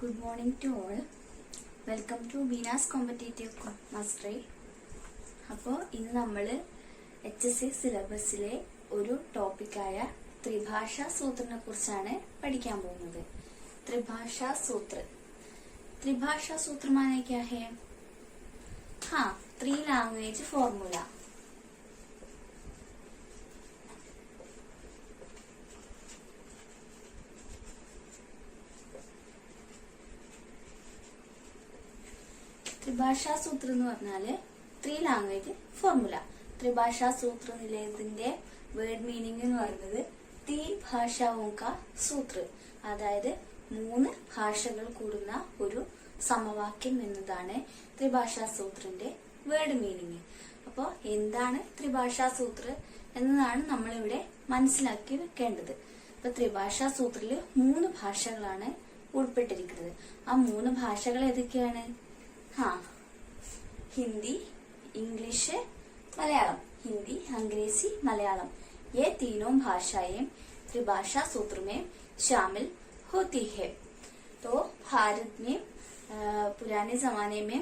Good morning to all. Welcome to Bina's Competitive Mastery. അപ്പോൾ ഇന്ന് നമ്മൾ HSC സിലബസിലെ ഒരു ടോപ്പിക്കായ ത്രിഭാഷാ സൂത്രനെ കുറിച്ചാണ് പഠിക്കാൻ പോകുന്നത്. ത്രിഭാഷാ सूत्र. त्रिभाषा सूत्र माने क्या है? हाँ, 3 लैंग्वेज फॉर्मूला. ത്രിഭാഷാ സൂത്രം എന്ന് പറഞ്ഞാല് 3 ലാംഗ്വേജ് ഫോർമുല. ത്രിഭാഷാ സൂത്ര നിലയത്തിന്റെ വേർഡ് മീനിങ് എന്ന് പറയുന്നത് തീൻ ഭാഷാവും കാ സൂത്ര, അതായത് 3 ഭാഷകൾ കൂടുന്ന ഒരു സമവാക്യം എന്നതാണ് ത്രിഭാഷാ സൂത്രന്റെ വേർഡ് മീനിങ്. അപ്പോൾ എന്താണ് ത്രിഭാഷാ സൂത്ര എന്നതാണ് നമ്മളിവിടെ മനസ്സിലാക്കി വെക്കേണ്ടത്. ഇപ്പൊ ത്രിഭാഷാ സൂത്രത്തില് 3 ഭാഷകളാണ് ഉൾപ്പെട്ടിരിക്കുന്നത്. ആ 3 ഭാഷകൾ ഏതൊക്കെയാണ്? हाँ, हिंदी, इंग्लिश, मलयालम. हिंदी, अंग्रेजी, मलयालम, ये तीनों भाषाएं त्रिभाषा सूत्र में शामिल होती है. तो भारत में पुराने जमाने में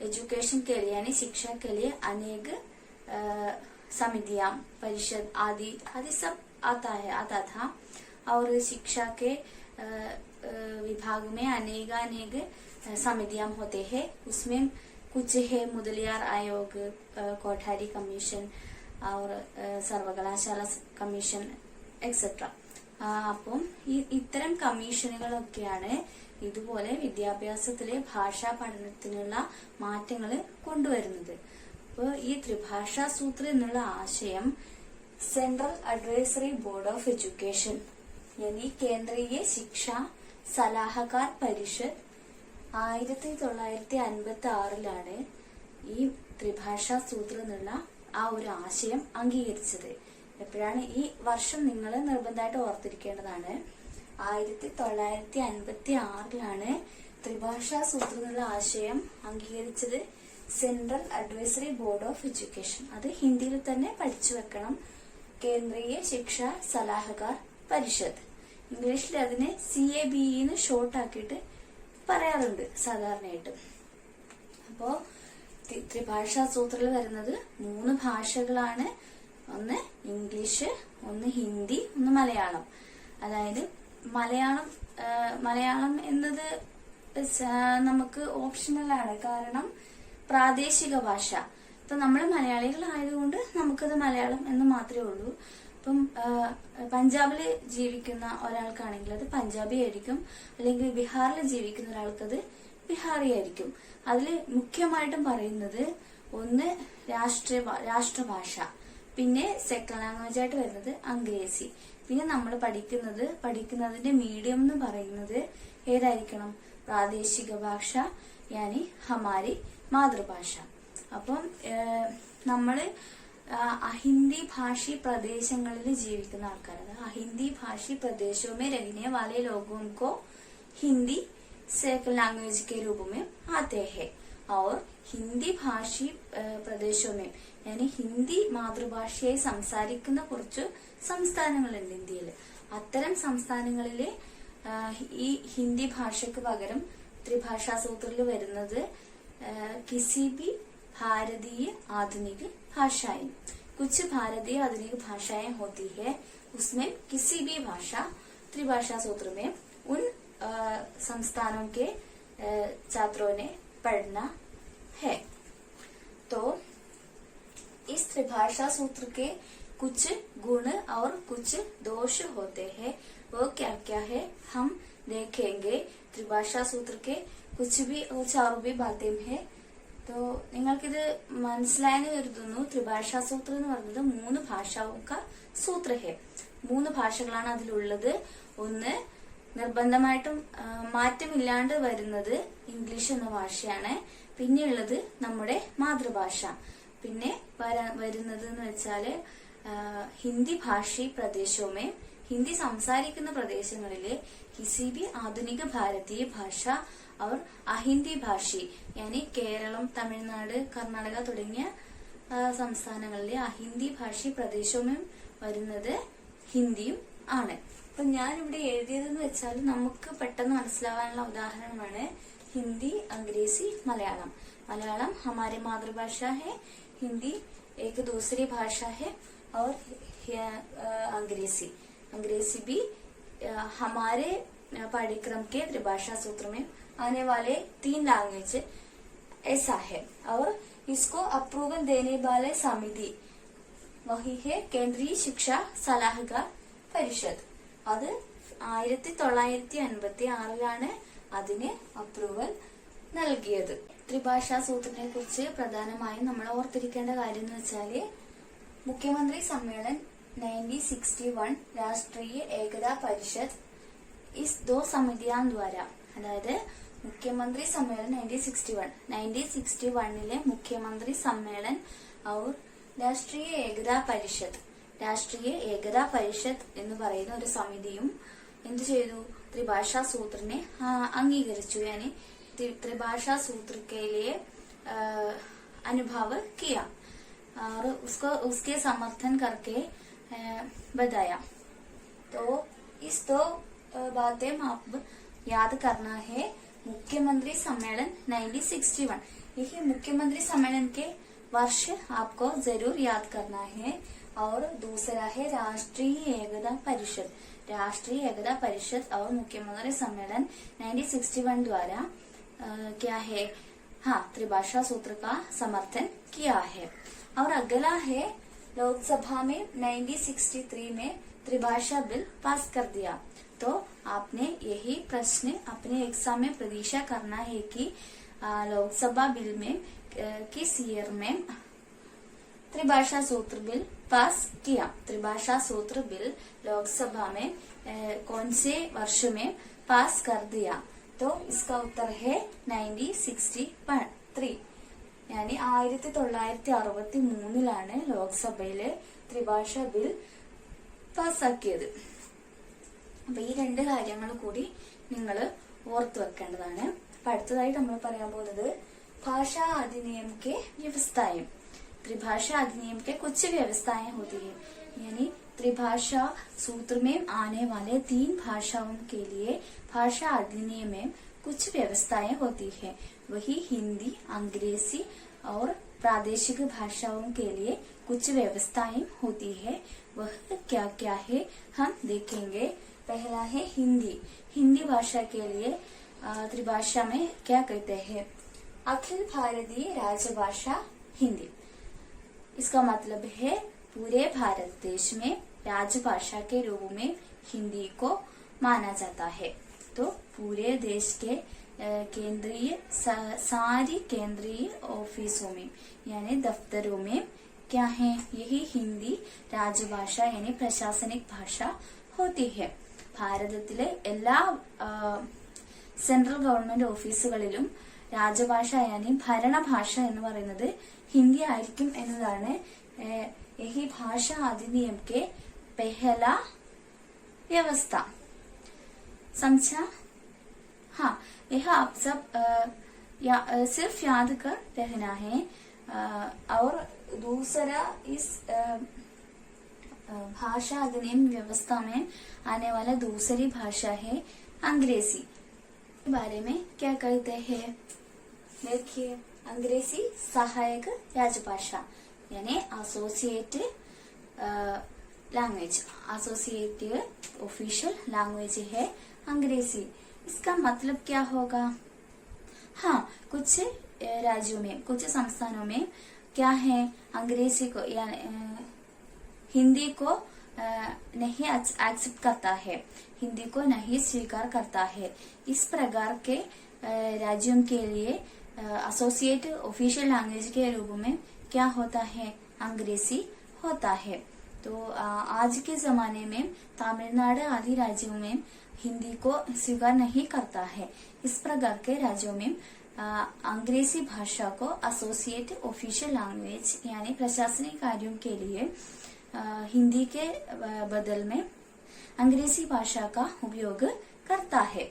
एजुकेशन के लिए यानी शिक्षा के लिए अनेक समितियां, परिषद आदि सब आता था और शिक्षा के विभाग में अनेक समितियां होते हैं. उसमें कुछ है मुदलियार आयोग, कोठारी कमीशन और സർവകലാശാല കമ്മീഷൻ എക്സെട്ര. അപ്പം ഇത്തരം കമ്മീഷനുകളൊക്കെയാണ് ഇതുപോലെ വിദ്യാഭ്യാസത്തിലെ ഭാഷാ പഠനത്തിനുള്ള മാറ്റങ്ങൾ കൊണ്ടുവരുന്നത്. അപ്പോൾ ഈ ത്രിഭാഷാ സൂത്ര എന്നുള്ള ആശയം central advisory board of education यानी കേന്ദ്രീയ ശിക്ഷാ സലാഹകാർ പരിഷത്ത് 1956 ഈ ത്രിഭാഷാ സൂത്ര എന്നുള്ള ആ ഒരു ആശയം അംഗീകരിച്ചത്. എപ്പോഴാണ്? ഈ വർഷം നിങ്ങൾ നിർബന്ധമായിട്ട് ഓർത്തിരിക്കേണ്ടതാണ്. 1956 ത്രിഭാഷാ സൂത്ര എന്നുള്ള ആശയം അംഗീകരിച്ചത് central advisory board of education. അത് ഹിന്ദിയിൽ തന്നെ പഠിച്ചു വെക്കണം. കേന്ദ്രീയ ശിക്ഷാ സലാഹകാർ പരിഷത്ത്. ഇംഗ്ലീഷിൽ അതിനെ CABE ഷോർട്ട് ആക്കിയിട്ട് പറയാറുണ്ട് സാധാരണയായിട്ട്. അപ്പോ ത്രിഭാഷാ സൂത്രത്തിൽ വരുന്നത് 3 ഭാഷകളാണ്. ഒന്ന് ഇംഗ്ലീഷ്, ഒന്ന് ഹിന്ദി, ഒന്ന് മലയാളം. അതായത് മലയാളം എന്നത് നമുക്ക് ഓപ്ഷണലാണ്. കാരണം പ്രാദേശിക ഭാഷ. ഇപ്പൊ നമ്മൾ മലയാളികളായതുകൊണ്ട് നമുക്കത് മലയാളം എന്ന് മാത്രമേ ഉള്ളൂ. ഇപ്പം പഞ്ചാബില് ജീവിക്കുന്ന ഒരാൾക്കാണെങ്കിൽ അത് പഞ്ചാബി ആയിരിക്കും, അല്ലെങ്കിൽ ബീഹാറിൽ ജീവിക്കുന്ന ഒരാൾക്കത് ബീഹാറി ആയിരിക്കും. അതില് മുഖ്യമായിട്ടും പറയുന്നത് ഒന്ന് രാഷ്ട്രഭാഷ, പിന്നെ സെക്കൻഡ് ലാംഗ്വേജ് ആയിട്ട് വരുന്നത് അംഗ്രേസി, പിന്നെ നമ്മൾ പഠിക്കുന്നതിന്റെ മീഡിയം എന്ന് പറയുന്നത് ഏതായിരിക്കണം? പ്രാദേശിക ഭാഷ, യാനി ഹമാരി മാതൃഭാഷ. അപ്പം നമ്മള് അഹിന്ദി ഭാഷി പ്രദേശങ്ങളിൽ ജീവിക്കുന്ന ആൾക്കാർ, അഹിന്ദി ഭാഷി प्रदेशों में रहने वाले लोगों को हिंदी सेकंड लैंग्वेज के रूप में आते हैं. और हिंदी ഭാഷി പ്രദേശവും यानी ഹിന്ദി മാതൃഭാഷയായി സംസാരിക്കുന്ന കുറച്ച് സംസ്ഥാനങ്ങളുണ്ട് ഇന്ത്യയിൽ. അത്തരം സംസ്ഥാനങ്ങളിലെ ഈ ഹിന്ദി ഭാഷയ്ക്ക് പകരം ത്രിഭാഷാ സൂത്രത്തിൽ വരുന്നത് किसी भी भारतीय आधुनिक भाषाएं. कुछ भारतीय आधुनिक भाषाएं होती है, उसमें किसी भी भाषा त्रिभाषा सूत्र में उन संस्थानों के छात्रों ने पढ़ना है. तो इस त्रिभाषा सूत्र के कुछ गुण और कुछ दोष होते हैं. वो क्या क्या है हम देखेंगे. त्रिभाषा सूत्र के कुछ और भी बातें हैं. तो നിങ്ങൾക്കിത് മനസ്സിലായെന്ന് കരുതുന്നു. ത്രിഭാഷാ സൂത്ര എന്ന് പറയുന്നത് 3 ഭാഷാവുക സൂത്ര ഹെ. 3 ഭാഷകളാണ് അതിലുള്ളത്. ഒന്ന് നിർബന്ധമായിട്ടും മാറ്റമില്ലാണ്ട് വരുന്നത് ഇംഗ്ലീഷ് എന്ന ഭാഷയാണ്. പിന്നെയുള്ളത് നമ്മുടെ മാതൃഭാഷ. പിന്നെ വരുന്നത് എന്ന് വെച്ചാല് ഹിന്ദി ഭാഷി പ്രദേശവുമേ, ഹിന്ദി സംസാരിക്കുന്ന പ്രദേശങ്ങളിലെ കിസി ബി ആധുനിക ഭാരതീയ ഭാഷ और അഹിന്ദി ഭാഷി യാനി കേരളം, തമിഴ്നാട്, കർണാടക തുടങ്ങിയ സംസ്ഥാനങ്ങളിലെ അഹിന്ദി ഭാഷി പ്രദേശവും വരുന്നത് ഹിന്ദിയും ആണ്. അപ്പൊ ഞാൻ ഇവിടെ എഴുതിയതെന്ന് വെച്ചാൽ നമുക്ക് പെട്ടെന്ന് മനസ്സിലാവാനുള്ള ഉദാഹരണമാണ് हिंदी, अंग्रेजी, मलयालम। मलयालम हमारी मातृभाषा है, हिंदी एक दूसरी भाषा है, और अंग्रेजी अंग्रेजी भी हमारे पाठ्यक्रम के त्रिभाषा सूत्र में आने वाले 3 लैंग्वेज ऐसा है। और इसको अप्रूवल देने वाले समिति वही है केंद्रीय शिक्षा सलाहकार परिषद। അത് 1956 അതിന് അപ്രൂവൽ നൽകിയത്। ത്രിഭാഷാ സൂത്രത്തിനെ കുറിച്ച് പ്രധാനമായും നമ്മൾ ഓർത്തിരിക്കേണ്ട കാര്യം എന്ന് വെച്ചാല് മുഖ്യമന്ത്രി സമ്മേളൻ 1961 രാഷ്ട്രീയ ഏകതാ പരിഷത്ത് इस 2 സമിതിയാൻ ദ്വാര, അതായത് മുഖ്യമന്ത്രി സമ്മേളൻ 1961 മുഖ്യമന്ത്രി സമ്മേളൻ और രാഷ്ട്രീയ ഏകതാ പരിഷത്ത് എന്ന് പറയുന്ന ഒരു സമിതിയും എന്ത് ചെയ്തു? त्रिभाषा सूत्र ने अंगीകരിച്ചു, यानी त्रिभाषा सूत्र के लिए अनुभव किया और उसके समर्थन करके बताया। तो इस 2 बातें आप याद करना है। मुख्यमंत्री सम्मेलन 1961, यही मुख्यमंत्री सम्मेलन के वर्ष आपको जरूर याद करना है। और दूसरा है राष्ट्रीय एकता परिषद। राष्ट्रीय एकता परिषद और मुख्यमंत्री सम्मेलन 1961 द्वारा क्या है? हाँ, त्रिभाषा सूत्र का समर्थन किया है। और अगला है लोकसभा में 1963 में त्रिभाषा बिल पास कर दिया। तो आपने यही प्रश्न अपने एग्जाम में प्रतीक्षा करना है कि लोकसभा बिल में किस ईयर में त्रिभाषा सूत्र बिल पास किया। त्रिभाषा सूत्र बिल लोकसभा में कौन से वर्ष में पास कर दिया? तो इसका उत्तर है 1963, यानी 1963 ലോക്സഭയിലെ ത്രിഭാഷ ബിൽ പാസ്സാക്കിയത്। അപ്പൊ ഈ 2 കാര്യങ്ങൾ കൂടി നിങ്ങൾ ഓർത്തു വെക്കേണ്ടതാണ്। അപ്പൊ അടുത്തതായിട്ട് നമ്മൾ പറയാൻ പോകുന്നത് ഭാഷാ അധിനിയം के व्यवस्थाएं। त्रिभाषा अधिनियम के कुछ व्यवस्थाएं होती है, यानी त्रिभाषा सूत्र में आने वाले 3 भाषाओं के लिए भाषा अधिनियम में कुछ व्यवस्थाएं होती है। वही हिंदी, अंग्रेजी और प्रादेशिक भाषाओं के लिए कुछ व्यवस्थाएं होती है। वह क्या क्या है हम देखेंगे। पहला है हिंदी। हिंदी भाषा के लिए त्रिभाषा में क्या कहते हैं? अखिल भारतीय राजभाषा हिंदी। इसका मतलब है पूरे भारत देश में राजभाषा के रूप में हिंदी को माना जाता है। तो पूरे देश के केंद्रीय सारी केंद्रीय ऑफिसों में यानी दफ्तरों में क्या है? यही हिंदी राजभाषा यानी प्रशासनिक भाषा होती है। ഭാരതത്തിലെ എല്ലാ സെൻട്രൽ ഗവൺമെന്റ് ഓഫീസുകളിലും രാജഭാഷ यानी ഭരണഭാഷ എന്ന് പറയുന്നത് हिंदी आയിരിക്കും എന്നതാണ് यही भाषा अधिनियम के पहला व्यवस्था। समझा? हाँ, यह आप सब सिर्फ याद कर रहना है। और दूसरा इस भाषा अधिनियम व्यवस्था में आने वाला दूसरी भाषा है अंग्रेजी। के बारे में क्या कहते हैं? देखिए, अंग्रेजी सहायक राजभाषा यानी associate language, associative official language है अंग्रेजी। इसका मतलब क्या होगा? हाँ, कुछ राज्यों में, कुछ संस्थानों में क्या है? अंग्रेजी को यानी हिंदी को नहीं एक्सेप्ट करता है, हिंदी को नहीं स्वीकार करता है। इस प्रकार के राज्यों के लिए एसोसिएट ऑफिशियल लैंग्वेज के रूप में क्या होता है? अंग्रेजी होता है। तो आज के जमाने में तमिलनाडु आदि राज्यों में हिंदी को स्वीकार नहीं करता है। इस प्रकार के राज्यों में अंग्रेजी भाषा को एसोसिएट ऑफिशियल लैंग्वेज यानी प्रशासनिक कार्यों के लिए हिंदी के बदल में अंग्रेजी भाषा का उपयोग करता है।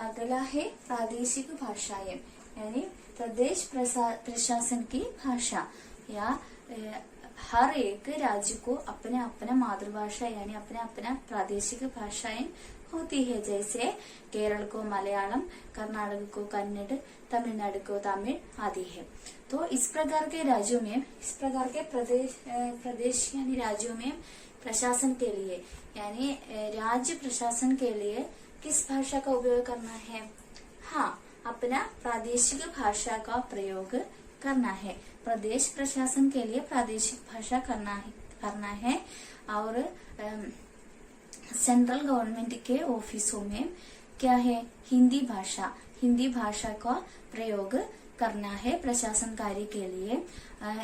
अगला है प्रादेशिक भाषाएं यानी प्रदेश प्रशासन की भाषा या हर एक राज्य को अपने अपना मातृभाषा यानी अपना अपना प्रादेशिक भाषाएं होती है। जैसे केरल को मलयालम, कर्नाटक को कन्नड़, तमिलनाडु को तमिल आदि है। तो इस प्रकार के राज्यों में, इस प्रकार के प्रदेश यानी राज्यों में प्रशासन के लिए यानी राज्य प्रशासन के लिए किस भाषा का उपयोग करना है? हाँ, अपना प्रादेशिक भाषा का प्रयोग करना है। प्रदेश प्रशासन के लिए प्रादेशिक भाषा करना है और सेंट्रल गवर्नमेंट के ऑफिसों में क्या है? हिंदी भाषा का प्रयोग करना है प्रशासन कार्य के लिए।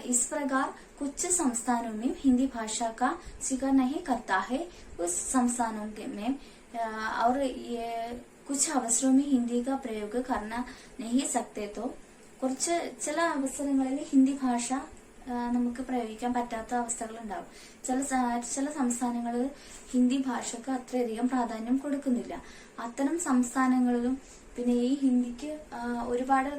इस प्रकार कुछ संस्थानों में हिंदी भाषा का स्वीकार नहीं करता है, उस संस्थानों में और ये कुछ अवसरों में हिंदी का प्रयोग करना नहीं सकते तो ചില അവസരങ്ങളിൽ ഹിന്ദി ഭാഷ നമുക്ക് പ്രയോഗിക്കാൻ പറ്റാത്ത അവസ്ഥകളുണ്ടാവും. ചില സംസ്ഥാനങ്ങളിൽ ഹിന്ദി ഭാഷക്ക് അത്രയധികം പ്രാധാന്യം കൊടുക്കുന്നില്ല. അത്തരം സംസ്ഥാനങ്ങളിലും പിന്നെ ഈ ഹിന്ദിക്ക് ഒരുപാട്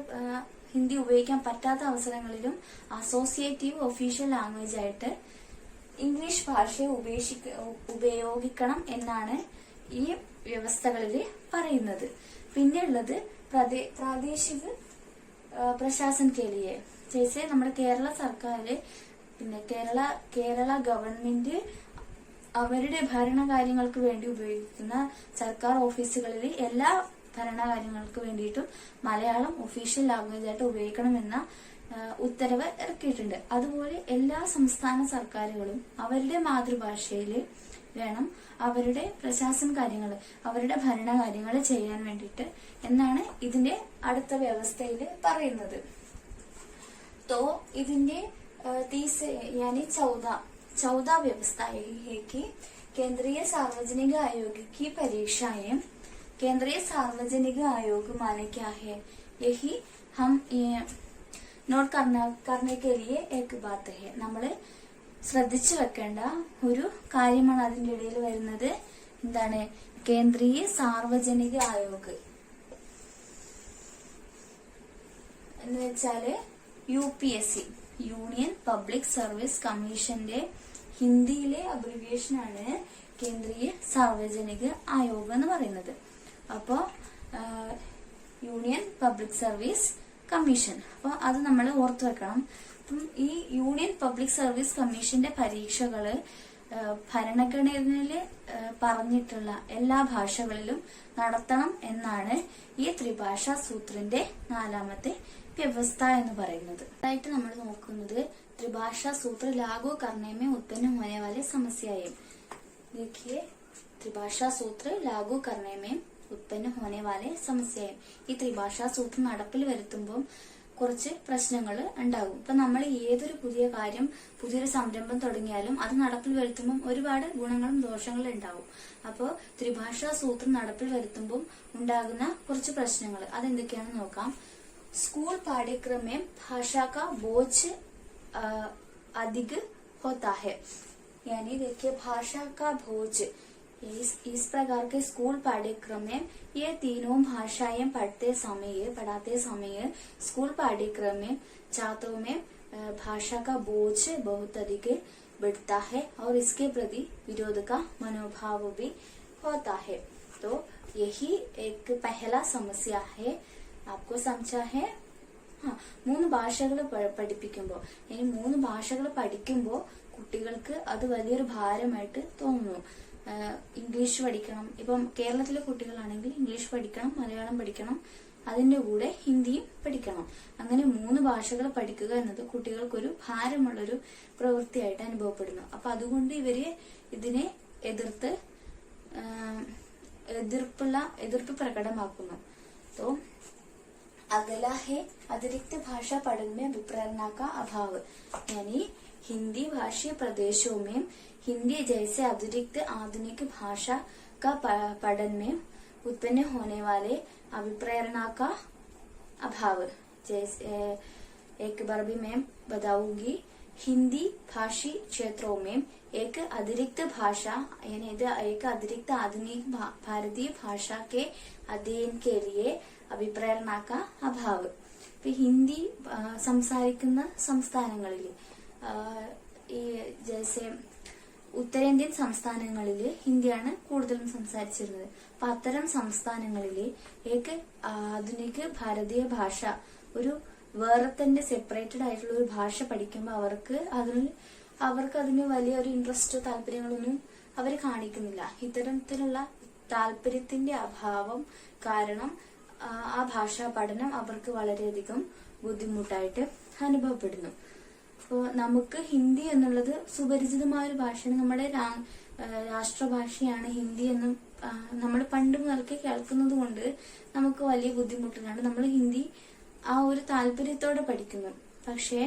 ഹിന്ദി ഉപയോഗിക്കാൻ പറ്റാത്ത അവസരങ്ങളിലും അസോസിയേറ്റീവ് ഒഫീഷ്യൽ ലാംഗ്വേജ് ആയിട്ട് ഇംഗ്ലീഷ് ഭാഷയെ ഉപയോഗിക്കണം എന്നാണ് ഈ വ്യവസ്ഥകളിൽ പറയുന്നത്. പിന്നെയുള്ളത് പ്രാദേശിക प्रशासन के लिए जैसे നമ്മുടെ കേരള സർക്കാർ പിന്നെ കേരള ഗവൺമെന്റ് അവരുടെ ഭരണകാര്യങ്ങൾക്ക് വേണ്ടി ഉപയോഗിക്കുന്ന സർക്കാർ ഓഫീസുകളിൽ എല്ലാ ഭരണകാര്യങ്ങൾക്ക് വേണ്ടിയിട്ടും മലയാളം ഒഫീഷ്യൽ ലാംഗ്വേജ് ആയിട്ട് ഉപയോഗിക്കണമെന്ന ഉത്തരവ് ഇറക്കിയിട്ടുണ്ട്. അതുപോലെ എല്ലാ സംസ്ഥാന സർക്കാരുകളും അവരുടെ മാതൃഭാഷയിൽ വേണം അവരുടെ പ്രശാസന കാര്യങ്ങൾ, അവരുടെ ഭരണകാര്യങ്ങൾ ചെയ്യാൻ വേണ്ടിയിട്ട് എന്നാണ് ഇതിന്റെ അടുത്ത വ്യവസ്ഥയിൽ പറയുന്നത്. तो ഇതിന്റെ यानी 14 व्यवस्था है कि केंद्रीय सार्वजनिक आयोग की परीक्षाएं, केंद्रीय सार्वजनिक आयोग माने क्या है? यही हम നോട്ട് करने के लिए एक बात है. നമ്മള് ശ്രദ്ധിച്ചു വെക്കേണ്ട ഒരു കാര്യമാണ് അതിന്റെ ഇടയിൽ വരുന്നത്. എന്താണ്? കേന്ദ്രീയ സാർവജനിക ആയോഗ് എന്ന് വെച്ചാല് UPSC, യൂണിയൻ പബ്ലിക് സർവീസ് കമ്മീഷന്റെ ഹിന്ദിയിലെ അബ്രിവിയേഷൻ ആണ് കേന്ദ്രീയ സാർവജനിക ആയോഗ് എന്ന് പറയുന്നത്. അപ്പോ യൂണിയൻ പബ്ലിക് സർവീസ് കമ്മീഷൻ, അപ്പൊ അത് നമ്മൾ ഓർത്തു വെക്കണം. അപ്പം ഈ യൂണിയൻ പബ്ലിക് സർവീസ് കമ്മീഷന്റെ പരീക്ഷകള് ഭരണഘടനയില് പറഞ്ഞിട്ടുള്ള എല്ലാ ഭാഷകളിലും നടത്തണം എന്നാണ് ഈ ത്രിഭാഷാ സൂത്രന്റെ 4ാമത്തെ വ്യവസ്ഥ എന്ന് പറയുന്നത്. അതായിട്ട് നമ്മൾ നോക്കുന്നത് त्रिभाषा सूत्र लागू करने में उत्पन्न होने वाली समस्याएं. देखिए, त्रिभाषा सूत्र लागू करने में उत्पन्न होने वाले समस्याएं. ഈ ത്രിഭാഷാ സൂത്രം നടപ്പിൽ വരുത്തുമ്പോൾ കുറച്ച് പ്രശ്നങ്ങൾ ഉണ്ടാകും. ഇപ്പൊ നമ്മൾ ഏതൊരു പുതിയ കാര്യം, പുതിയൊരു സംരംഭം തുടങ്ങിയാലും അത് നടപ്പിൽ വരുത്തുമ്പോൾ ഒരുപാട് ഗുണങ്ങളും ദോഷങ്ങളും ഉണ്ടാവും. അപ്പോൾ ത്രിഭാഷാ സൂത്രം നടപ്പിൽ വരുത്തുമ്പോൾ ഉണ്ടാകുന്ന കുറച്ച് പ്രശ്നങ്ങൾ അതെന്തൊക്കെയാണെന്ന് നോക്കാം. स्कूल पाठ्यक्रम में भाषा का बोझ अधिक होता है. यानी देखिए, भाषा का बोझ इस प्रकार के स्कूल पाठ्यक्रम में ये तीनों भाषाएं पढ़ाते समय स्कूल पाठ्यक्रम में छात्रों में भाषा का बोझ बहुत अधिक बढ़ता है और इसके प्रति विरोध का मनोभाव भी होता है. तो यही एक पहला समस्या है. आपको समझा है? हाँ, 3 ഭാഷകൾ പഠിപ്പിക്കുമ്പോൾ, ഇനി 3 ഭാഷകൾ പഠിക്കുമ്പോൾ കുട്ടികൾക്ക് അത് വലിയൊരു ഭാരമായിട്ട് തോന്നുന്നു. ഇംഗ്ലീഷ് പഠിക്കണം, ഇപ്പം കേരളത്തിലെ കുട്ടികളാണെങ്കിൽ ഇംഗ്ലീഷ് പഠിക്കണം, മലയാളം പഠിക്കണം, അതിന്റെ കൂടെ ഹിന്ദിയും പഠിക്കണം. അങ്ങനെ 3 ഭാഷകൾ പഠിക്കുക എന്നത് കുട്ടികൾക്കൊരു ഭാരമുള്ളൊരു പ്രവൃത്തിയായിട്ട് അനുഭവപ്പെടുന്നു. അപ്പൊ അതുകൊണ്ട് ഇവര് ഇതിനെ എതിർപ്പ് പ്രകടമാക്കുന്നു. तो अगला है अतिरिक्त भाषा पढ़ने में विप्रेरणा का अभाव. यानी हिंदी भाषी प्रदेशों में हिंदी जैसे अतिरिक्त आधुनिक भाषा का पढ़ने में उत्पन्न होने वाले अभिप्रेरणा का अभाव. जैसे एक बार भी मैं बताऊंगी. हिंदी भाषी क्षेत्रों में एक अतिरिक्त भाषा यानी एक अतिरिक्त आधुनिक भारतीय भाषा के अध्ययन के लिए അഭിപ്രേരണ का अभाव. ഇപ്പൊ ഹിന്ദി സംസാരിക്കുന്ന സംസ്ഥാനങ്ങളിൽ ഈ ജैसे ഉത്തരേന്ത്യൻ സംസ്ഥാനങ്ങളിൽ ഹിന്ദിയാണ് കൂടുതലും സംസാരിച്ചിരുന്നത്. അപ്പൊ അത്തരം സംസ്ഥാനങ്ങളിൽ ഏക ആധുനിക ഭാരതീയ ഭാഷ, ഒരു വേറെ തന്നെ സെപ്പറേറ്റഡ് ആയിട്ടുള്ള ഒരു ഭാഷ പഠിക്കുമ്പോൾ അവർക്ക് അതിന് വലിയൊരു ഇൻട്രസ്റ്റോ താല്പര്യങ്ങളൊന്നും അവർ കാണിക്കുന്നില്ല. ഇത്തരത്തിലുള്ള താല്പര്യത്തിന്റെ അഭാവം കാരണം ആ ഭാഷാ പഠനം അവർക്ക് വളരെയധികം ബുദ്ധിമുട്ടായിട്ട് അനുഭവപ്പെടുന്നു. അപ്പോൾ നമുക്ക് ഹിന്ദി എന്നുള്ളത് സുപരിചിതമായ ഒരു ഭാഷയാണ്. നമ്മുടെ രാഷ്ട്രഭാഷയാണ് ഹിന്ദി എന്നും നമ്മൾ പണ്ട് മുതൽക്കേ കേൾക്കുന്നത് കൊണ്ട് നമുക്ക് വലിയ ബുദ്ധിമുട്ടിലാണ്. നമ്മൾ ഹിന്ദി ആ ഒരു താല്പര്യത്തോടെ പഠിക്കുന്നു. പക്ഷേ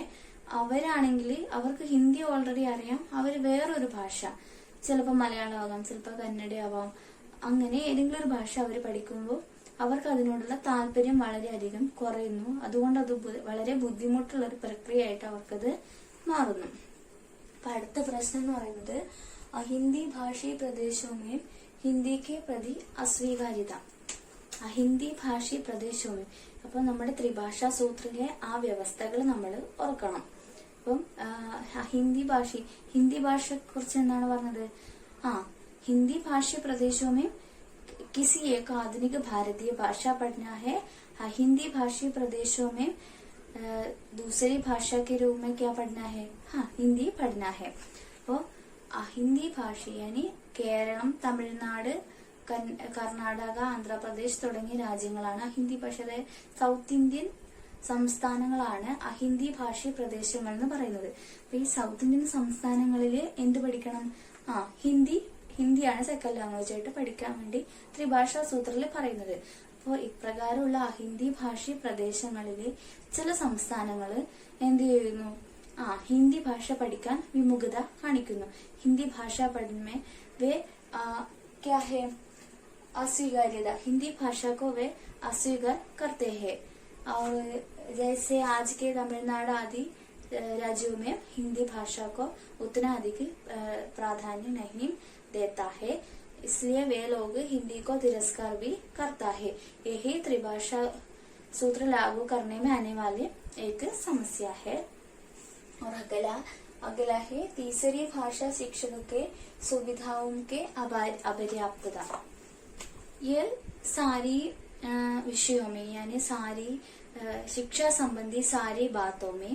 അവരാണെങ്കിൽ അവർക്ക് ഹിന്ദി ഓൾറെഡി അറിയാം. അവർ വേറൊരു ഭാഷ, ചിലപ്പോൾ മലയാളം ആവാം, ചിലപ്പോൾ കന്നഡ ആവാം, അങ്ങനെ ഏതെങ്കിലും ഒരു ഭാഷ അവർ പഠിക്കുമ്പോൾ അവർക്ക് അതിനോടുള്ള താല്പര്യം വളരെയധികം കുറയുന്നു. അതുകൊണ്ട് അത് വളരെ ബുദ്ധിമുട്ടുള്ള ഒരു പ്രക്രിയയായിട്ട് അവർക്കത് മാറുന്നു. അപ്പൊ അടുത്ത പ്രശ്നം എന്ന് പറയുന്നത് അഹിന്ദി ഭാഷീ പ്രദേശവുമേയും ഹിന്ദിക്ക് പ്രതി അസ്വീകാര്യത. അഹിന്ദി ഭാഷീ പ്രദേശവുമേയും, അപ്പൊ നമ്മുടെ ത്രിഭാഷാ സൂത്രിലെ ആ വ്യവസ്ഥകൾ നമ്മൾ ഓർക്കണം. അപ്പം ഹിന്ദി ഭാഷയെ കുറിച്ച് എന്താണ് പറഞ്ഞത്? हिंदी भाषी प्रदेशों में किसी एक आधुनिक भारतीय भाषा पढ़ना है, हिंदी भाषी प्रदेशों में दूसरी भाषा के रूप में क्या पढ़ना है? हिंदी पढ़ना है. तो हिंदी भाषी यानी കേരളം, തമിഴ്നാട്, കർണാടക, ആന്ധ്രാപ്രദേശ് തുടങ്ങിയ രാജ്യങ്ങളാണ് ഹിന്ദി ഭാഷയുടെ സൗത്ത് ഇന്ത്യൻ സംസ്ഥാനങ്ങളാണ് അഹിന്ദി ഭാഷീ പ്രദേശങ്ങൾ എന്ന് പറയുന്നത്. അപ്പൊ ഈ സൗത്ത് ഇന്ത്യൻ സംസ്ഥാനങ്ങളിൽ എന്ത് പഠിക്കണം? ഹിന്ദിയാണ് സെക്കൻഡ് ലാംഗ്വേജ് ആയിട്ട് പഠിക്കാൻ വേണ്ടി ത്രിഭാഷാ സൂത്രത്തിൽ പറയുന്നത്. അപ്പോൾ ഇപ്രകാരമുള്ള അഹിന്ദി ഭാഷീ പ്രദേശങ്ങളിൽ ചില സംസ്ഥാനങ്ങൾ എന്ത് ചെയ്യുന്നു? ഹിന്ദി ഭാഷ പഠിക്കാൻ വിമുഖത കാണിക്കുന്നു. ഹിന്ദി ഭാഷ പഠനമേ വേ क्या है? अस्वीकार्यता. हिंदी भाषा को वे अस्वीकार करते हैं. और जैसे आज के तमिलनाडु आदि राज्यों में हिंदी भाषा को उतना अधिक प्राधान्य नहीं देता है, इसलिए वे लोग हिंदी को तिरस्कार भी करता है. यही त्रिभाषा सूत्र लागू करने में आने वाली एक समस्या है. और अगला है तीसरी भाषा शिक्षक के सुविधाओं के अपर्याप्तता. ये सारी विषयों में यानी सारी शिक्षा संबंधी सारी बातों में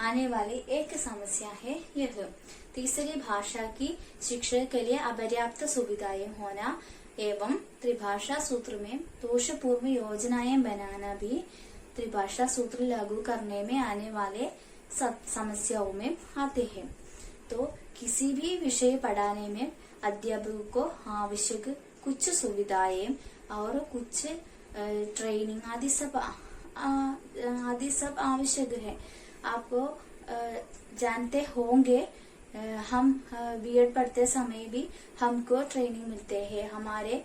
आने वाली एक समस्या है. यह तीसरी भाषा की शिक्षा के लिए अपर्याप्त सुविधाएं होना एवं त्रिभाषा सूत्र में दोषपूर्ण योजनाएं बनाना भी त्रिभाषा सूत्र लागू करने में आने वाले समस्याओं में आते हैं. तो किसी भी विषय पढ़ाने में अध्यापक को आवश्यक कुछ सुविधाएं और कुछ ट्रेनिंग आदि सब आवश्यक है. आप जानते होंगे हम बीएड पढ़ते समय भी हमको ट्रेनिंग मिलते हैं हमारे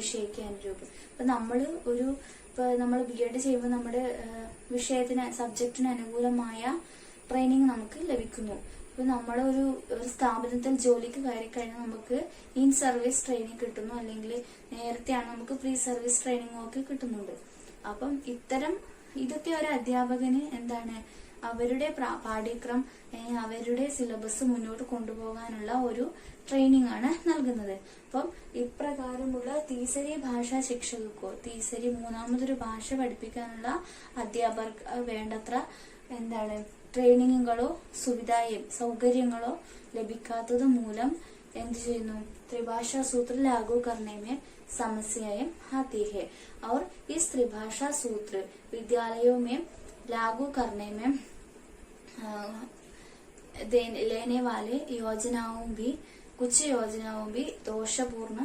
विषय के अनुरूप. നമ്മൾ ബിഎഡ് ചെയ്യുമ്പോൾ നമ്മുടെ വിഷയത്തിന് സബ്ജക്റ്റിന് അനുകൂലമായ ട്രെയിനിങ് നമുക്ക് ലഭിക്കുന്നു. ഇപ്പൊ നമ്മൾ ഒരു സ്ഥാപനത്തിൽ ജോലിക്ക് കയറി കഴിഞ്ഞാൽ നമുക്ക് ഇൻ സർവീസ് ട്രെയിനിങ് കിട്ടുന്നു, അല്ലെങ്കിൽ നേരത്തെയാണ് നമുക്ക് പ്രീ സർവീസ് ട്രെയിനിങ് ഒക്കെ കിട്ടുന്നുണ്ട്. അപ്പം ഇതൊക്കെ ഒരു അധ്യാപകന് എന്താണ് അവരുടെ പാഠ്യക്രമം അവരുടെ സിലബസ് മുന്നോട്ട് കൊണ്ടുപോകാനുള്ള ഒരു ട്രെയിനിങ് ആണ് നൽകുന്നത്. അപ്പം ഇപ്രകാരമുള്ള തീസരി ഭാഷാ ശിക്ഷകർക്കോ മൂന്നാമതൊരു ഭാഷ പഠിപ്പിക്കാനുള്ള അധ്യാപകർക്ക് വേണ്ടത്ര ട്രെയിനിങ്ങുകളോ സൗകര്യങ്ങളോ ലഭിക്കാത്തത് മൂലം എന്ത് ചെയ്യുന്നു? त्रिभाषा सूत्र लागू करने में समस्याएं आती है. और इस त्रिभाषा सूत्र विद्यालयों में लागू करने में लेने वाले कुछ योजनाओं भी दोषपूर्ण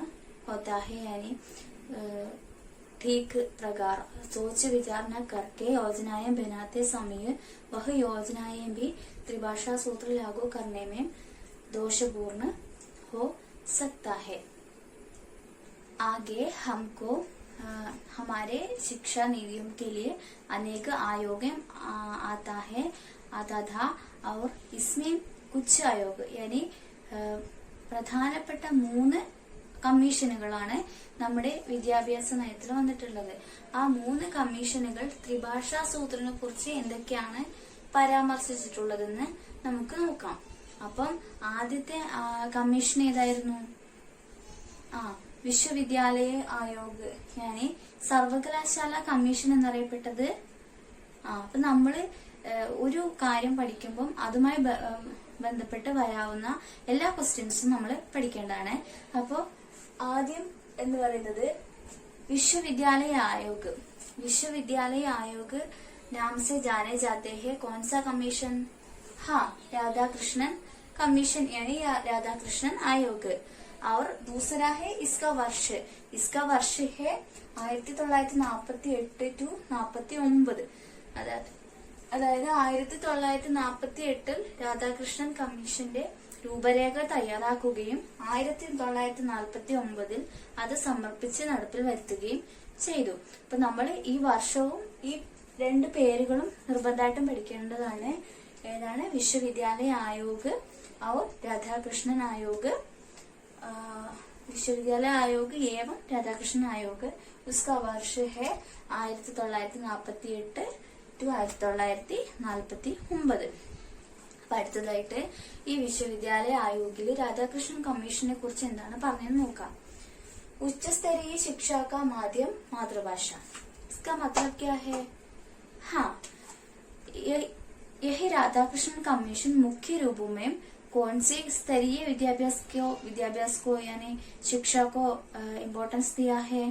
होता है. यानी ठीक प्रकार सोच विचार न करके योजनाएं बनाते समय वह योजनाएं भी त्रिभाषा सूत्र लागू करने में दोषपूर्ण हो सकता है. आगे हमको हमारे शिक्षा नीतियों के लिए अनेक आयोग आता था और इसमें कुछ आयोग यानी പ്രധാനപ്പെട്ട 3 കമ്മീഷനുകളാണ് നമ്മുടെ വിദ്യാഭ്യാസ നയത്തിൽ വന്നിട്ടുള്ളത്. ആ 3 കമ്മീഷനുകൾ ത്രിഭാഷാ സൂത്രനെ കുറിച്ച് എന്തൊക്കെയാണ് പരാമർശിച്ചിട്ടുള്ളതെന്ന് നമുക്ക് നോക്കാം. അപ്പം ആദ്യത്തെ കമ്മീഷൻ ഏതായിരുന്നു? വിശ്വവിദ്യാലയ ആയോഗ്, യാനി സർവകലാശാല കമ്മീഷൻ എന്നറിയപ്പെട്ടത്. അപ്പൊ നമ്മള് ഒരു കാര്യം പഠിക്കുമ്പം അതുമായി ബന്ധപ്പെട്ട് വരാവുന്ന എല്ലാ ക്വസ്റ്റ്യൻസും നമ്മൾ പഠിക്കേണ്ടതാണ്. അപ്പോ ആദ്യം എന്ന് പറയുന്നത് विश्वविद्यालय आयोग. विश्वविद्यालय आयोग नाम से जाने जाते हैं कौन सा कमीशन? हाँ, राधाकृष्णन कमीशन यानी राधाकृष्णन आयोग. और दूसरा है इसका वर्ष. इसका वर्ष है 1948 to 49. അതായത് 1948 രാധാകൃഷ്ണൻ കമ്മീഷന്റെ രൂപരേഖ തയ്യാറാക്കുകയും 1949 അത് സമർപ്പിച്ച് നടപ്പിൽ വരുത്തുകയും ചെയ്തു. അപ്പൊ നമ്മൾ ഈ വർഷവും ഈ രണ്ട് പേരുകളും നിർബന്ധമായിട്ടും പഠിക്കേണ്ടതാണ്. ഏതാണ്? വിശ്വവിദ്യാലയ ആയോഗ് और राधाकृष्णन आयोग. विश्वविद्यालय आयोग एवं राधाकृष्णन आयोग. उसका वर्ष है 1948 to 1949. അപ്പൊ അടുത്തതായിട്ട് ഈ വിശ്വവിദ്യാലയ ആയോഗില് രാധാകൃഷ്ണൻ കമ്മീഷനെ കുറിച്ച് എന്താണ് പറഞ്ഞതെന്ന് നോക്കാം. उच्चस्तरीय शिक्षा का माध्यम मातृभाषा. इसका मतलब क्या है? हाँ, यही राधाकृष्णन कमीशन मुख्य रूपों में कौन से स्तरीय विद्याभ्यास को यानी शिक्षा को इम्पोर्टेंस दिया है?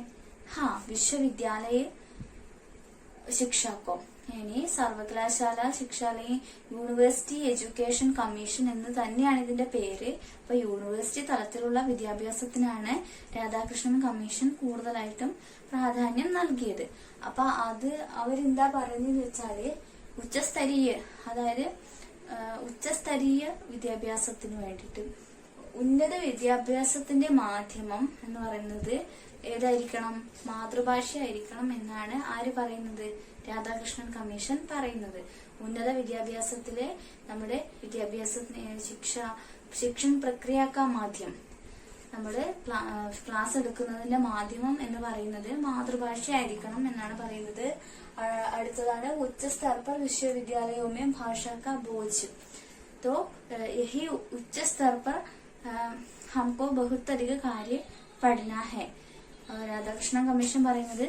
हाँ, विश्वविद्यालय शिक्षा को यानी സർവകലാശാല ശിക്ഷാലയ യൂണിവേഴ്സിറ്റി എഡ്യൂക്കേഷൻ കമ്മീഷൻ എന്ന് തന്നെയാണ് ഇതിന്റെ പേര്. അപ്പൊ യൂണിവേഴ്സിറ്റി തലത്തിലുള്ള വിദ്യാഭ്യാസത്തിനാണ് രാധാകൃഷ്ണൻ കമ്മീഷൻ കൂടുതലായിട്ടും പ്രാധാന്യം നൽകിയത്. അപ്പൊ അത് അവരെന്താ പറയുന്നതെന്ന് വെച്ചാല് ഉച്ചസ്തരീയ, അതായത് ഉച്ചസ്തരീയ വിദ്യാഭ്യാസത്തിന് വേണ്ടിയിട്ട് ഉന്നത വിദ്യാഭ്യാസത്തിന്റെ മാധ്യമം എന്ന് പറയുന്നത് ഏതായിരിക്കണം? മാതൃഭാഷയായിരിക്കണം എന്നാണ് ആര് പറയുന്നത്? രാധാകൃഷ്ണൻ കമ്മീഷൻ പറയുന്നത്. ഉന്നത വിദ്യാഭ്യാസത്തിലെ നമ്മുടെ വിദ്യാഭ്യാസ ശിക്ഷൺ പ്രക്രിയ കാ മാധ്യം, നമ്മുടെ ക്ലാസ് എടുക്കുന്നതിന്റെ മാധ്യമം എന്ന് പറയുന്നത് മാതൃഭാഷയായിരിക്കണം എന്നാണ് പറയുന്നത്. അടുത്തതാണ് ഉच्च स्तर पर विश्वविद्यालयों में भाषा का बोझ. तो यही उच्च स्तर पर हमको बहुत अधिक कार्य पढ़ना है. രാധാകൃഷ്ണൻ കമ്മീഷൻ പറയുന്നത്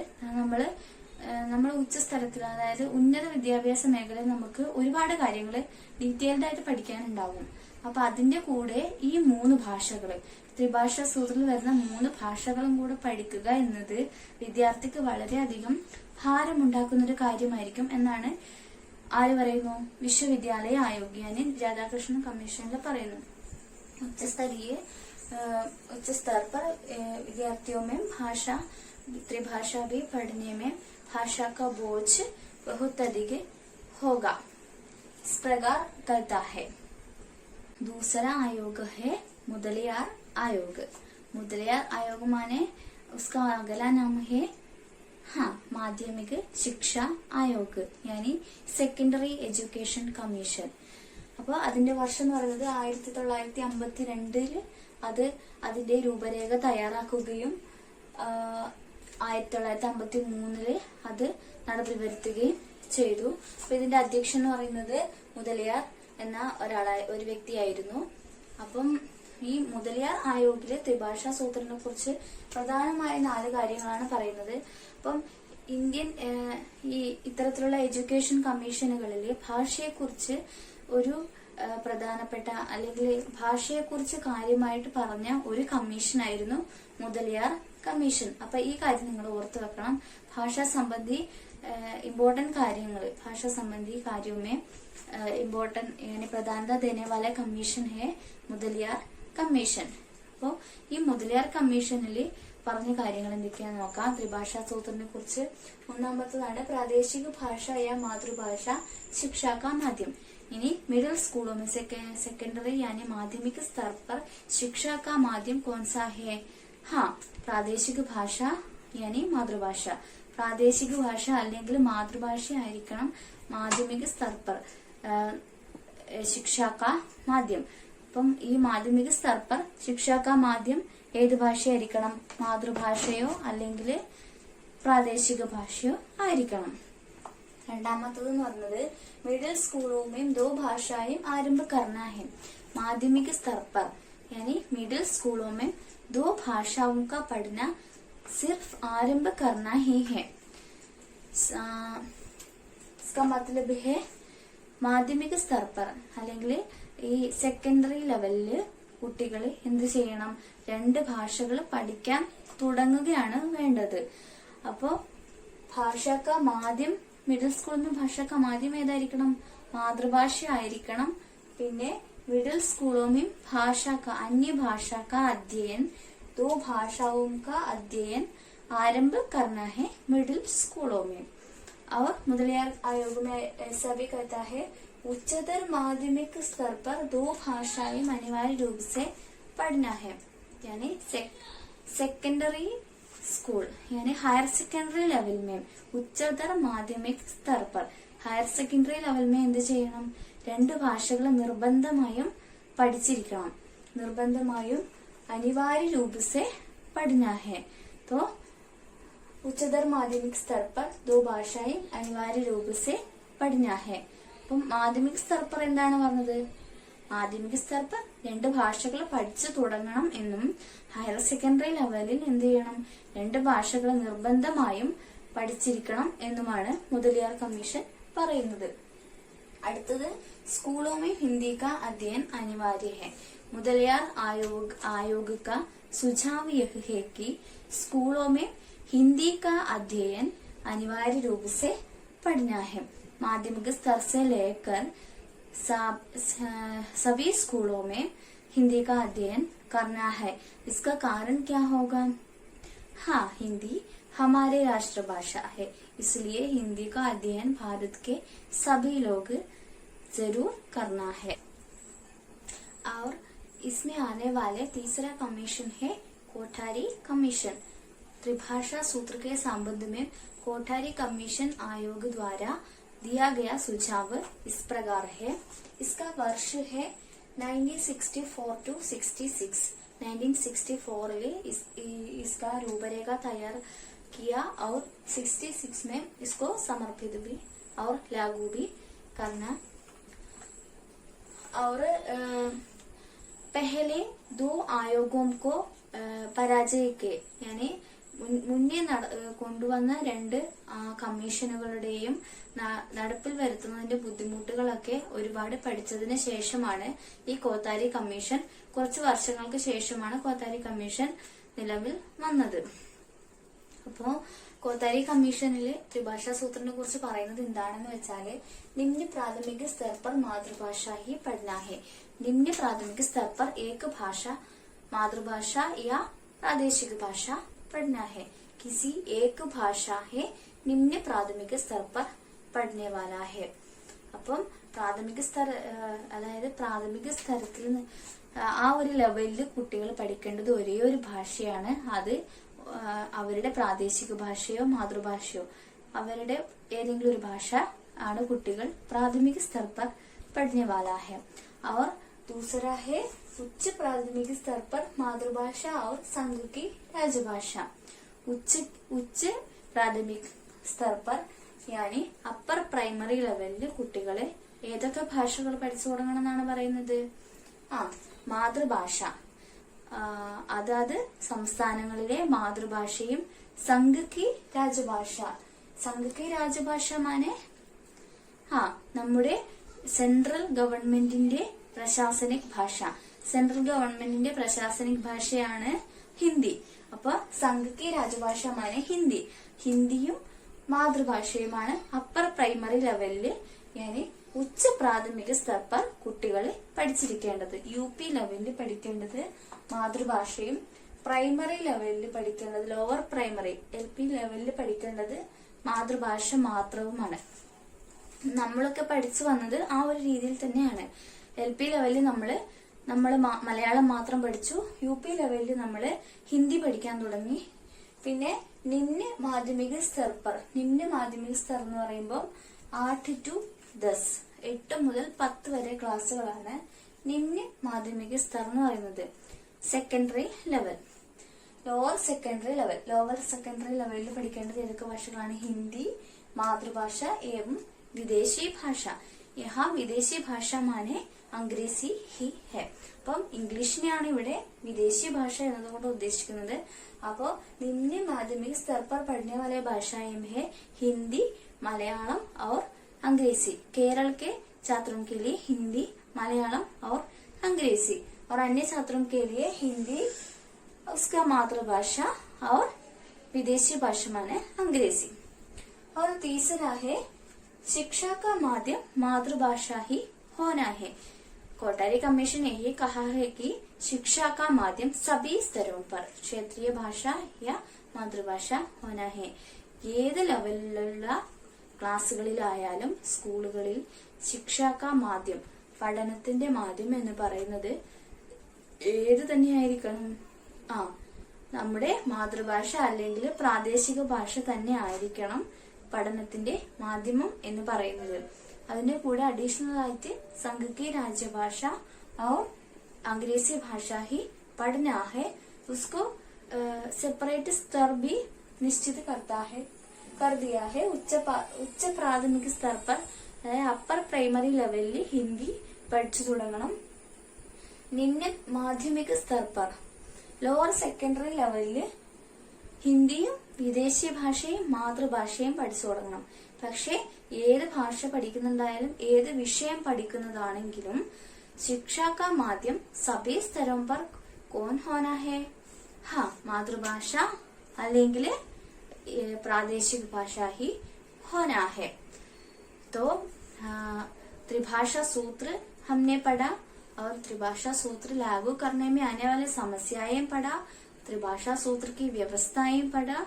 നമ്മൾ ഉച്ചസ്ഥലത്തിൽ, അതായത് ഉന്നത വിദ്യാഭ്യാസ മേഖലയിൽ നമുക്ക് ഒരുപാട് കാര്യങ്ങൾ ഡീറ്റെയിൽഡ് ആയിട്ട് പഠിക്കാനുണ്ടാവും. അപ്പൊ അതിന്റെ കൂടെ ഈ 3 ഭാഷകൾ, ത്രിഭാഷാ സൂത്രത്തിൽ വരുന്ന 3 ഭാഷകളും കൂടെ പഠിക്കുക എന്നത് വിദ്യാർത്ഥിക്ക് വളരെയധികം ഭാരമുണ്ടാക്കുന്ന ഒരു കാര്യമായിരിക്കും എന്നാണ് ആര് പറയുന്നു? വിശ്വവിദ്യാലയ ആയോഗ് यानी രാധാകൃഷ്ണൻ കമ്മീഷനിൽ പറയുന്നു. उच्च स्तर पर विद्यार्थियों में भाषा त्रिभाषा भी पढ़ने में भाषा का बोझ बहुत अधिक होगा, इस प्रकार करता है. दूसरा आयोग है मुदलियार आयोग. मुदलियार आयोग माने उसका अगला नाम है माध्यमिक शिक्षा आयोग यानी सेकेंडरी एजुकेशन कमीशन. അപ്പൊ അതിന്റെ വർഷം എന്ന് പറയുന്നത് 1952 അത് അതിന്റെ രൂപരേഖ തയ്യാറാക്കുകയും 1953 അത് നടപ്പിൽ വരുത്തുകയും ചെയ്തു. അപ്പൊ ഇതിന്റെ അധ്യക്ഷൻ എന്ന് പറയുന്നത് മുതലിയാർ എന്ന ഒരു വ്യക്തിയായിരുന്നു. അപ്പം ഈ മുതലിയാർ ആയോഗിലെ ത്രിഭാഷാ സൂത്രനെ കുറിച്ച് പ്രധാനമായ 4 കാര്യങ്ങളാണ് പറയുന്നത്. അപ്പം ഇന്ത്യൻ ഈ ഇത്തരത്തിലുള്ള എഡ്യൂക്കേഷൻ കമ്മീഷനുകളിലെ ഭാഷയെക്കുറിച്ച് ഒരു പ്രധാനപ്പെട്ട അല്ലെങ്കിൽ ഭാഷയെക്കുറിച്ച് കാര്യമായിട്ട് പറഞ്ഞ ഒരു കമ്മീഷനായിരുന്നു മുതലിയാർ കമ്മീഷൻ. അപ്പൊ ഈ കാര്യം നിങ്ങൾ ഓർത്തു വെക്കണം. ഭാഷാ സംബന്ധി इम्पोर्टेंट കാര്യങ്ങൾ, ഭാഷാ സംബന്ധി कार्यों में इम्पोर्टेंट यानी प्रधानता देने वाला कमीशन है മുതലിയാർ കമ്മീഷൻ. അപ്പോ ഈ മുതലിയാർ കമ്മീഷനിൽ പറഞ്ഞ കാര്യങ്ങൾ എന്തൊക്കെയാന്ന് നോക്കാം. ത്രിഭാഷാ സൂത്രനെ കുറിച്ച് ഒന്നാമത്തതാണ് പ്രാദേശിക ഭാഷ या मातृभाषा शिक्षा का माध्यम. इनी मिडिल स्कूलों में सेकेंडरी यानी माध्यमिक स्तर पर शिक्षा का माध्यम कौन सा है? हाँ, പ്രാദേശിക ഭാഷ यानी മാതൃഭാഷ. പ്രാദേശിക ഭാഷ അല്ലെങ്കിൽ മാതൃഭാഷ ആയിരിക്കണം മാധ്യമിക സ്तर पर शिक्षा का माध्यम. അപ്പം ഈ മാധ്യമിക स्तर पर शिक्षा का माध्यम ഏത് ഭാഷയായിരിക്കണം? മാതൃഭാഷയോ അല്ലെങ്കിൽ പ്രാദേശിക ഭാഷയോ ആയിരിക്കണം. രണ്ടാമത്തത് എന്ന് പറഞ്ഞത് मिडिल स्कूलों में 2 भाषाएं आरंभ करना है माध्यमिक स्तर पर, यानी मिडिल स्कूलों में 2 भाषाओं का पढ़ना सिर्फ आरंभ करना ही है। इसका मतलब है മാധ്യമിക സ്തർ പർ അല്ലെങ്കിൽ ഈ സെക്കൻഡറി ലെവലില് കുട്ടികൾ എന്ത് ചെയ്യണം, 2 ഭാഷകൾ പഠിക്കാൻ തുടങ്ങുകയാണ് വേണ്ടത്. അപ്പോ ഭാഷാക്ക മാധ്യം മിഡിൽ സ്കൂളിൽ നിന്ന് ഭാഷാക്ക മാധ്യം ഏതായിരിക്കണം, മാതൃഭാഷ ആയിരിക്കണം. പിന്നെ मिडिल स्कूलों में भाषा का अन्य भाषा का अध्ययन 2 भाषाओं का अध्ययन आरंभ करना है मिडिल स्कूलों में। और मुदलियार आयोग में ऐसा भी कहता है उच्चतर माध्यमिक स्तर पर 2 भाषाएं अनिवार्य रूप से पढ़ना है, यानी सेकेंडरी स्कूल यानी हायर सेकेंडरी लेवल में उच्चतर माध्यमिक स्तर पर हायर सेकेंडरी लेवल में എന്ത് ചെയ്യണം, 2 ഭാഷകൾ നിർബന്ധമായും പഠിച്ചിരിക്കണം. നിർബന്ധമായും अनिवार्य रूप से पढ़ना है. तो उच्चतर माध्यमिक स्तर पर 2 ഭാഷാएं अनिवार्य रूप से पढ़ना है. അപ്പം മാധ്യമിക സ്തർ പർ എന്താണ് പറഞ്ഞത്, മാധ്യമിക സ്തർ പർ 2 ഭാഷകൾ പഠിച്ചു തുടങ്ങണം എന്നും ഹയർ സെക്കൻഡറി ലെവലിൽ എന്ത് ചെയ്യണം, 2 ഭാഷകൾ നിർബന്ധമായും പഠിച്ചിരിക്കണം എന്നുമാണ് മുതലിയാർ കമ്മീഷൻ പറയുന്നത്. അടുത്തത് स्कूलों में हिंदी का अध्ययन अनिवार्य है. मुदलियार आयोग का सुझाव यह है कि स्कूलों में हिंदी का अध्ययन अनिवार्य रूप से पढ़ना है. माध्यमिक स्तर से लेकर सभी स्कूलों में हिंदी का अध्ययन करना है. इसका कारण क्या होगा, हाँ, हिंदी हमारे राष्ट्रभाषा है, इसलिए हिंदी का अध्ययन भारत के सभी लोग जरूर करना है. और इसमें आने वाले तीसरा कमीशन है कोठारी कमीशन. त्रिभाषा सूत्र के संबंध में कोठारी कमीशन आयोग द्वारा दिया गया सुझाव इस प्रकार है. इसका वर्ष है 1964 to 66. 1964 में इसका रूपरेखा तैयार किया और 66 में इसको समर्पित भी और लागू भी करना. और पहले 2 आयोगों को पराजय के, यानी മുന്നേ കൊണ്ടുവന്ന 2 കമ്മീഷനുകളുടെയും നടപ്പിൽ വരുത്തുന്നതിന്റെ ബുദ്ധിമുട്ടുകളൊക്കെ ഒരുപാട് പഠിച്ചതിന് ശേഷമാണ് ഈ കോത്താരി കമ്മീഷൻ, കുറച്ച് വർഷങ്ങൾക്ക് ശേഷമാണ് കോത്താരി കമ്മീഷൻ നിലവിൽ വന്നത്. അപ്പോ കോത്താരി കമ്മീഷനില് ത്രിഭാഷാ സൂത്രനെ കുറിച്ച് പറയുന്നത് എന്താണെന്ന് വെച്ചാല് निम्न प्राथमिक स्तर पर मातृभाषा ही पढ़ना है. निम्न प्राथमिक स्तर पर एक भाषा मातृभाषा या प्रादेशिक भाषा पढ़ना है. किसी एक भाषा है निम्न प्राथमिक स्तर पर पढ़ने वाला है. അപ്പം പ്രാഥമിക സ്തര അതായത് പ്രാഥമിക സ്തരത്തിൽ ആ ഒരു ലെവലിൽ കുട്ടികൾ പഠിക്കേണ്ടത് ഒരേ ഒരു ഭാഷയാണ്. അത് അവരുടെ പ്രാദേശിക ഭാഷയോ മാതൃഭാഷയോ അവരുടെ ഏതെങ്കിലും ഒരു ഭാഷ ആണ് കുട്ടികൾ പ്രാഥമിക स्तर पर पढ़ने वाला है. और दूसरा है उच्च प्राथमिक स्तर पर मातृभाषा और संघ की राजभाषा. उच्च प्राथमिक स्तर पर यानी അപ്പർ പ്രൈമറി ലെവലിൽ കുട്ടികളെ ഏതൊക്കെ ഭാഷകൾ പഠിച്ചു തുടങ്ങണം എന്നാണ് പറയുന്നത്, മാതൃഭാഷ, അതാത് സംസ്ഥാനങ്ങളിലെ മാതൃഭാഷയും സംഘ് की രാജഭാഷ. സംഘ് की രാജഭാഷ മാനെ നമ്മുടെ സെൻട്രൽ ഗവൺമെന്റിന്റെ പ്രശാസനിക് ഭാഷ. സെൻട്രൽ ഗവൺമെന്റിന്റെ പ്രശാസനിക് ഭാഷയാണ് ഹിന്ദി. അപ്പൊ സംഘ് की രാജഭാഷ മാനെ ഹിന്ദി. ഹിന്ദിയും മാതൃഭാഷയുമാണ് അപ്പർ പ്രൈമറി ലെവലില്, യാനി ഉച്ച പ്രാഥമിക സ്തർ പർ കുട്ടികൾ പഠിച്ചിരിക്കേണ്ടത്. UP ലെവലിൽ പഠിക്കേണ്ടത് മാതൃഭാഷയും പ്രൈമറി ലെവലിൽ പഠിക്കേണ്ടത് ലോവർ പ്രൈമറി LP ലെവലിൽ പഠിക്കേണ്ടത് മാതൃഭാഷ മാത്രവുമാണ്. നമ്മളൊക്കെ പഠിച്ചു വന്നത് ആ ഒരു രീതിയിൽ തന്നെയാണ്. LP ലെവലിൽ നമ്മള് മലയാളം മാത്രം പഠിച്ചു. UP ലെവലിൽ നമ്മള് ഹിന്ദി പഠിക്കാൻ തുടങ്ങി. പിന്നെ നിമ്ന മാധ്യമിക സ്തർ പർ, നിമ്ന മാധ്യമിക സ്തർ എന്ന് പറയുമ്പോൾ 8 to 10 8 മുതൽ 10 വരെ ക്ലാസ്സുകളാണ് നിമ്ന മാധ്യമിക സ്തർ എന്ന് പറയുന്നത്. സെക്കൻഡറി ലെവൽ, ലോവർ സെക്കൻഡറി ലെവലിൽ പഠിക്കേണ്ടത് ഏതൊക്കെ ഭാഷകളാണ്, ഹിന്ദി, मातृभाषा एवं विदेशी भाषा. यहाँ विदेशी भाषा माने अंग्रेजी ही है. അപ്പം ഇംഗ്ലീഷിനെയാണ് ഇവിടെ വിദേശി ഭാഷ എന്നതുകൊണ്ട് ഉദ്ദേശിക്കുന്നത്. അപ്പോ निम्न माध्यमिक स्तर पर पढ़ने वाले भाषाएं है हिंदी, मलयालम और अंग्रेजी. केरल के छात्रों के लिए हिंदी, मलयालम और अंग्रेजी और अन्य छात्रों के लिए हिंदी उसका मातृभाषा और विदेशी भाषा माने अंग्रेजी. और तीसरा है शिक्षा का माध्यम मातृभाषा ही होना है. कोठारी कमीशन ने यही कहा है कि शिक्षा का माध्यम सभी स्तरों पर क्षेत्रीय भाषा या മാതൃഭാഷ होना है. ഏത് ലെവലിലുള്ള ക്ലാസ്സുകളിലായാലും സ്കൂളുകളിൽ ശിക്ഷാ മാധ്യം പഠനത്തിന്റെ മാധ്യം എന്ന് പറയുന്നത് ഏത് തന്നെയായിരിക്കണം? നമ്മുടെ മാതൃഭാഷ അല്ലെങ്കിൽ പ്രാദേശിക ഭാഷ തന്നെ ആയിരിക്കണം പഠനത്തിന്റെ മാധ്യമം എന്ന് പറയുന്നത്. അതിന്റെ കൂടെ അഡീഷണൽ ആയിട്ട് संघ की राज्यभाषा और अंग्रेजी भाषा ही पढ़ना है. उसको सेपरेट स्तर भी निश्चित कर दिया है. उच्च प्राथमिक स्तर पर अपर प्राइमरी लेवलिൽ ഹിന്ദി പഠിച്ചു തുടങ്ങണം. निम्न माध्यमिक स्तर पर ലോവർ സെക്കൻഡറി ലെവലിൽ ഹിന്ദിയും വിദേശി ഭാഷയും മാതൃഭാഷയും പഠിച്ചു തുടങ്ങണം. പക്ഷെ ഏത് ഭാഷ പഠിക്കുന്നുണ്ടായാലും ഏത് വിഷയം പഠിക്കുന്നതാണെങ്കിലും शिक्षा का माध्यम सभी स्तरों पर कौन होना है? मातृभाഷ അല്ലെങ്കിൽ प्रादेशिक भाषा ही होना है. तो त्रिभाषा सूत्र हमने पढ़ा और त्रिभाषा सूत्र लागू करने में आने वाले समस्याएं पढ़ा, त्रिभाषा सूत्र की व्यवस्थाएं पढ़ा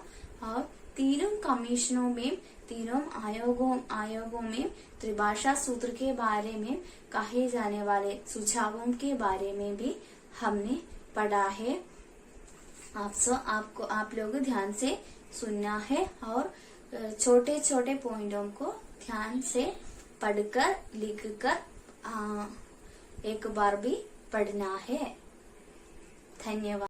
और तीनों कमीशनों में तीनों आयोगों में त्रिभाषा सूत्र के बारे में कहे जाने वाले सुझावों के बारे में भी हमने पढ़ा है. आप लोग ध्यान से सुनना है और छोटे छोटे पॉइंटों को ध्यान से पढ़कर लिखकर एक बार भी पढ़ना है. धन्यवाद.